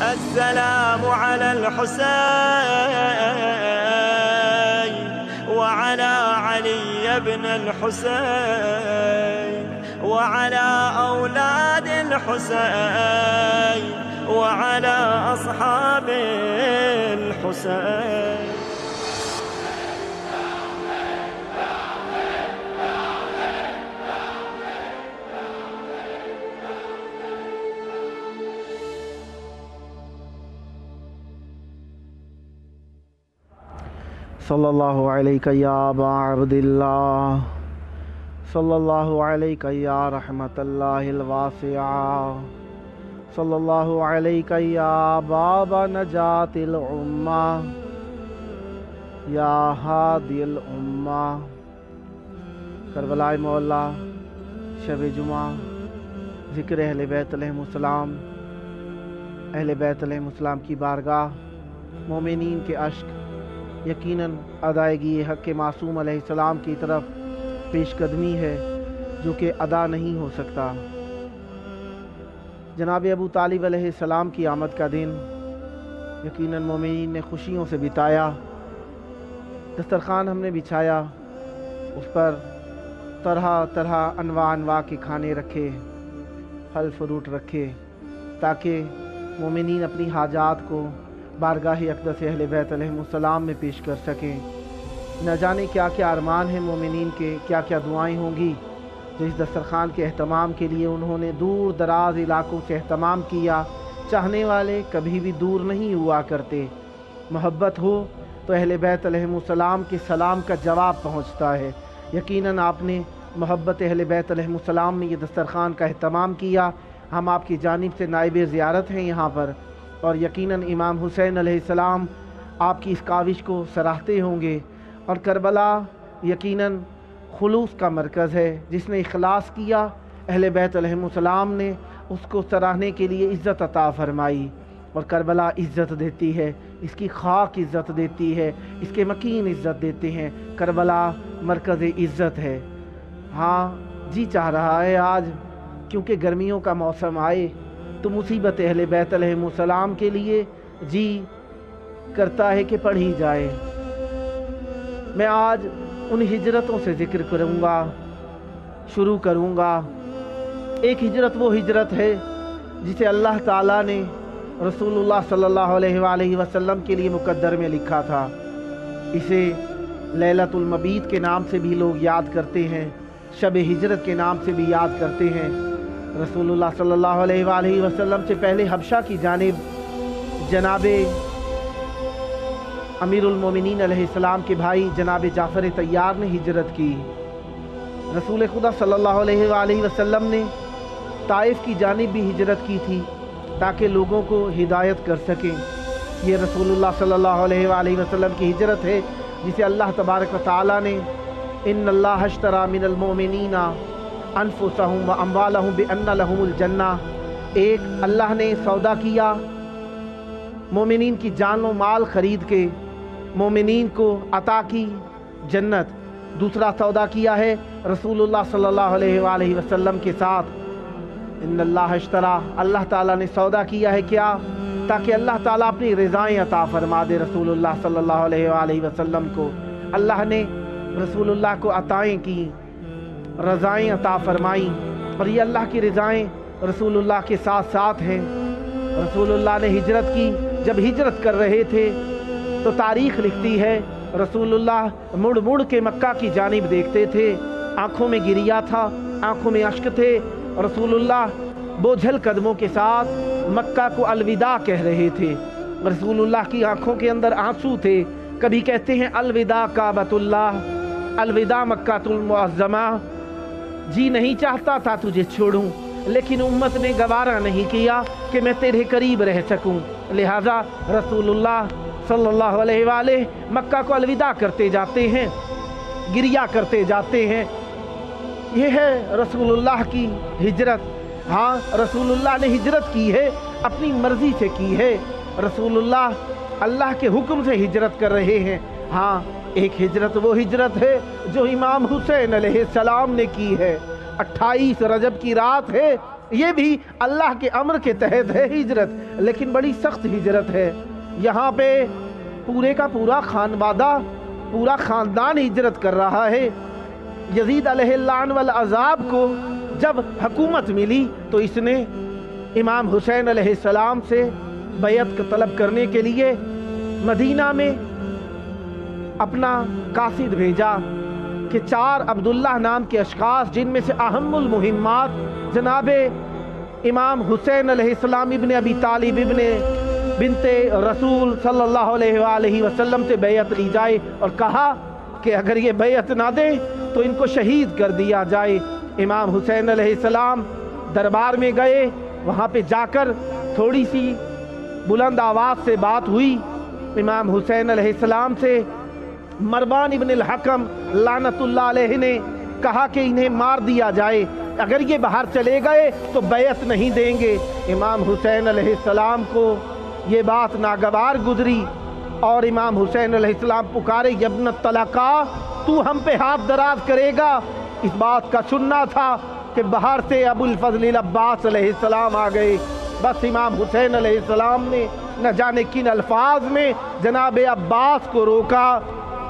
السلام على الحسين وعلى علي بن الحسين وعلى أولاد الحسين وعلى أصحاب الحسين. صلی اللہ علیہ یا ابا عبد اللہ، صلی اللہ علیہ یا رحمت اللہ الواسعہ، صلی اللہ علیہ یا باب نجات الامہ یا ہادی الامہ. کربلاء مولا شب جمعہ، ذکر اہل بیت علیہم السلام. اہل بیت علیہم السلام کی بارگاہ مومنین کے اشک یقیناً ادائیگی حق معصوم علیہ السلام کی طرف پیش قدمی ہے جو کہ ادا نہیں ہو سکتا. جناب ابو طالب علیہ السلام کی آمد کا دن یقیناً مومنین نے خوشیوں سے بتایا. دسترخوان ہم نے بچھایا، اس پر طرح طرح انواع کے کھانے رکھے، پھل فروٹ رکھے تاکہ مومنین اپنی حاجات کو بارگاہ اقدس اہل بیت علیہم السلام میں پیش کر سکیں. نہ جانے کیا کیا ارمان ہیں مومنین کے، کیا کیا دعائیں ہوں گی جو اس دسترخوان کے اہتمام کے لیے انہوں نے دور دراز علاقوں سے اہتمام کیا. چاہنے والے کبھی بھی دور نہیں ہوا کرتے. محبت ہو تو اہل بیت علیہم السلام کے سلام کا جواب پہنچتا ہے. یقیناً آپ نے محبت اہل بیت علیہم السلام میں یہ دسترخوان کا اہتمام کیا. ہم آپ کی جانب سے نائب زیارت ہیں یہاں پر، اور یقیناً امام حسین علیہ السلام آپ کی اس کاوش کو سراہتے ہوں گے. اور کربلا یقیناً خلوص کا مرکز ہے. جس نے اخلاص کیا اہل بیت علیہم السلام نے اس کو سراہنے کے لیے عزت عطا فرمائی. اور کربلا عزت دیتی ہے، اس کی خاک عزت دیتی ہے، اس کے مکین عزت دیتے ہیں. کربلا مرکز عزت ہے. ہاں جی چاہ رہا ہے آج کیونکہ گرمیوں کا موسم آئے تو مصیبت اہل بیت علیہم السلام کے لیے جی کرتا ہے کہ پڑھی جائے. میں آج ان ہجرتوں سے ذکر کروں گا، شروع کروں گا. ایک ہجرت وہ ہجرت ہے جسے اللہ تعالیٰ نے رسول اللہ صلی اللہ علیہ وآلہ وسلم کے لیے مقدر میں لکھا تھا. اسے لیلۃ المبیت کے نام سے بھی لوگ یاد کرتے ہیں، شب ہجرت کے نام سے بھی یاد کرتے ہیں. رسول اللہ صلی اللہ علیہ وآلہ وسلم سے پہلے حبشہ کی جانب جناب امیر المومنین علیہ السلام کے بھائی جناب جعفر طیار نے ہجرت کی. رسول خدا صلی اللہ علیہ وآلہ وسلم نے طائف کی جانب بھی ہجرت کی تھی تاکہ لوگوں کو ہدایت کر سکیں. یہ رسول اللہ صلی اللہ علیہ وآلہ وسلم کی ہجرت ہے جسے اللہ تبارک و تعالیٰ نے ان اللہ اشتری من المؤمنین انفسہم و اموالہم بان لہم الجنہ، ایک اللہ نے سودا کیا مومنین کی جان و مال خرید کے مومنین کو عطا کی جنت. دوسرا سودا کیا ہے رسول اللہ صلی اللہ علیہ وآلہ وسلم کے ساتھ. ان اللہ اشتری، اللہ تعالیٰ نے سودا کیا ہے کیا؟ تاکہ اللہ تعالیٰ اپنی رضائیں عطا فرما دے رسول اللہ صلی اللہ علیہ وآلہ وسلم کو. اللہ نے رسول اللہ کو عطائیں کی، رضائیں عطا فرمائیں، اور یہ اللہ کی رضائیں رسول اللہ کے ساتھ ساتھ ہیں. رسول اللہ نے ہجرت کی. جب ہجرت کر رہے تھے تو تاریخ لکھتی ہے رسول اللہ مڑ مڑ کے مکہ کی جانب دیکھتے تھے. آنکھوں میں گریا تھا، آنکھوں میں اشک تھے. رسول اللہ بوجھل قدموں کے ساتھ مکہ کو الوداع کہہ رہے تھے. رسول اللہ کی آنکھوں کے اندر آنسو تھے. کبھی کہتے ہیں الوداع کعبۃ اللہ، الوداع مکہ المعظمہ. جی نہیں چاہتا تھا تجھے چھوڑوں، لیکن امت نے گوارا نہیں کیا کہ میں تیرے قریب رہ سکوں. لہذا رسول اللہ صلی اللہ علیہ وآلہ مکہ کو الوداع کرتے جاتے ہیں، گریا کرتے جاتے ہیں. یہ ہے رسول اللہ کی ہجرت. ہاں رسول اللہ نے ہجرت کی ہے، اپنی مرضی سے کی ہے. رسول اللہ اللہ کے حکم سے ہجرت کر رہے ہیں. ہاں ایک ہجرت وہ ہجرت ہے جو امام حسین علیہ السلام نے کی ہے. 28 رجب کی رات ہے یہ بھی اللہ کے امر کے تحت ہے ہجرت، لیکن بڑی سخت ہجرت ہے۔ یہاں پہ پورے کا پورا خانوادہ، پورا خاندان ہجرت کر رہا ہے۔ یزید علیہ اللعن والعذاب کو جب حکومت ملی تو اس نے امام حسین علیہ السلام سے بیعت طلب کرنے کے لیے مدینہ میں اپنا قاصد بھیجا کہ 4 عبداللہ نام کے اشخاص، جن میں سے اہم المہمات جناب امام حسین علیہ السلام ابن ابی طالب ابن بنت رسول صلی اللہ علیہ وآلہ وسلم سے بیعت لی جائے، اور کہا کہ اگر یہ بیعت نہ دیں تو ان کو شہید کر دیا جائے۔ امام حسین علیہ السلام دربار میں گئے، وہاں پہ جا کر تھوڑی سی بلند آواز سے بات ہوئی امام حسین علیہ السلام سے۔ مروان ابن الحکم لعنت اللہ علیہ نے کہا کہ انہیں مار دیا جائے، اگر یہ باہر چلے گئے تو بیعت نہیں دیں گے۔ امام حسین علیہ السلام کو یہ بات ناگوار گزری اور امام حسین علیہ السلام پکارے، یا ابن الطلقاء، تو ہم پہ ہاتھ دراز کرے گا؟ اس بات کا سننا تھا کہ باہر سے ابو الفضل العباس علیہ السلام آ گئے۔ بس امام حسین علیہ السلام نے نہ جانے کن الفاظ میں جناب عباس کو روکا۔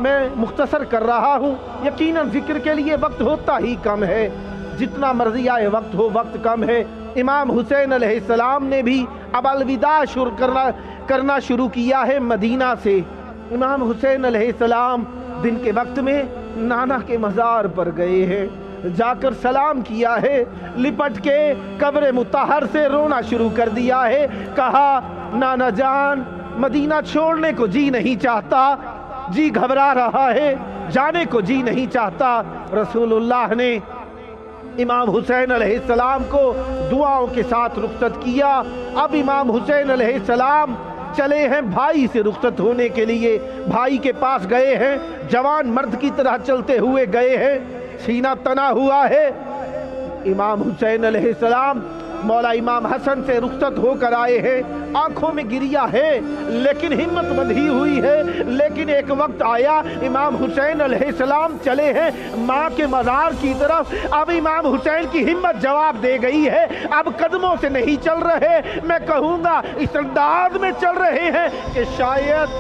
میں مختصر کر رہا ہوں، یقیناً ذکر کے لیے وقت ہوتا ہی کم ہے، جتنا مرضی آئے وقت ہو، وقت کم ہے۔ امام حسین علیہ السلام نے بھی اب الوداع کرنا شروع کیا ہے مدینہ سے۔ امام حسین علیہ السلام دن کے وقت میں نانا کے مزار پر گئے ہیں، جا کر سلام کیا ہے، لپٹ کے قبر مطہر سے رونا شروع کر دیا ہے۔ کہا، نانا جان مدینہ چھوڑنے کو جی نہیں چاہتا، جی گھبرا رہا ہے، جانے کو جی نہیں چاہتا۔ رسول اللہ نے امام حسین علیہ السلام کو دعاؤں کے ساتھ رخصت کیا۔ اب امام حسین علیہ السلام چلے ہیں بھائی سے رخصت ہونے کے لیے، بھائی کے پاس گئے ہیں، جوان مرد کی طرح چلتے ہوئے گئے ہیں، سینہ تنا ہوا ہے۔ امام حسین علیہ السلام مولا امام حسن سے رخصت ہو کر آئے ہیں، آنکھوں میں گریا ہے لیکن ہمت بندھی ہوئی ہے۔ لیکن ایک وقت آیا، امام حسین علیہ السلام چلے ہیں ماں کے مزار کی طرف، اب امام حسین کی ہمت جواب دے گئی ہے، اب قدموں سے نہیں چل رہے، میں کہوں گا اس انداز میں چل رہے ہیں کہ شاید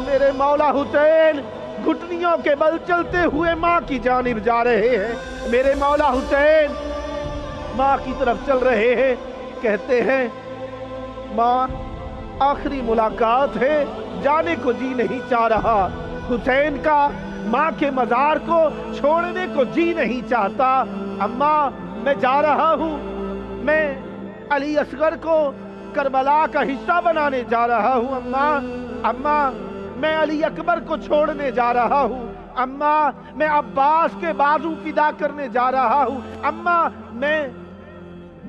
میرے مولا حسین گھٹنیوں کے بل چلتے ہوئے ماں کی جانب جا رہے ہیں۔ میرے مولا حسین ماں کی طرف چل رہے ہیں، کہتے ہیں، ماں آخری ملاقات ہے، جانے کو جی نہیں چاہ رہا۔ حسین کا ماں کے مزار کو چھوڑنے کو جی نہیں چاہتا۔ اماں میں جا رہا ہوں، میں علی اصغر کو کربلا کا حصہ بنانے جا رہا ہوں۔ اماں میں علی اکبر کو چھوڑنے جا رہا ہوں۔ اماں میں عباس کے بازو فدا کرنے جا رہا ہوں۔ اماں میں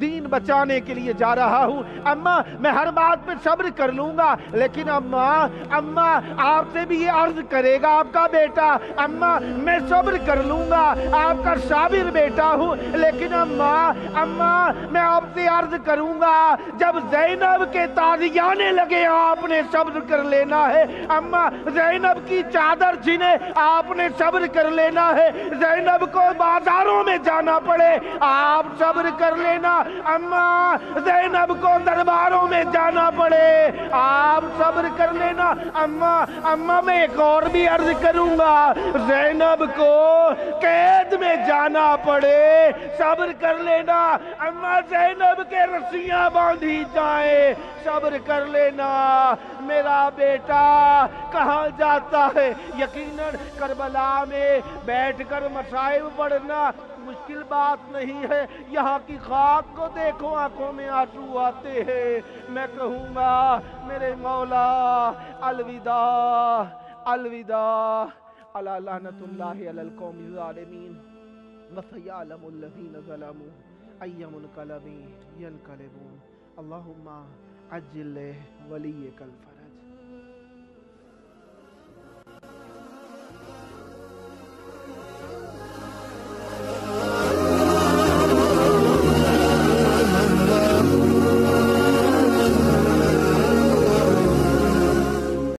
دین بچانے کے لیے جا رہا ہوں۔ اماں میں ہر بات پہ صبر کر لوں گا، لیکن اماں آپ سے بھی یہ عرض کرے گا آپ کا بیٹا، اماں میں صبر کر لوں گا، آپ کا صابر بیٹا ہوں، لیکن اماں میں آپ سے عرض کروں گا، جب زینب کے تازیانے لگے آپ نے صبر کر لینا ہے۔ اماں زینب کی چادر جنہیں آپ نے صبر کر لینا ہے، زینب کو بازاروں میں جانا پڑے آپ صبر کر لینا۔ اماں زینب کو درباروں میں جانا پڑے آپ صبر کر لینا۔ اماں میں ایک اور بھی عرض کروں گا، زینب کو قید میں جانا پڑے صبر کر لینا۔ اماں زینب کے رسیاں باندھی جائیں صبر کر لینا۔ میرا بیٹا کہاں جاتا ہے؟ یقیناً کربلا میں بیٹھ کر مصائب پڑھنا مشکل بات نہیں ہے، یہاں کی خاک کو دیکھو آنکھوں میں آنسو آتے ہیں۔ میں کہوں گا میرے مولا الوداع الوداع، الا لعنت اللہ علی القوم الظالمین، وسیعلم الذین ظلموا ای منقلب ینقلبون۔ اللہم عجل ولیک الفرج۔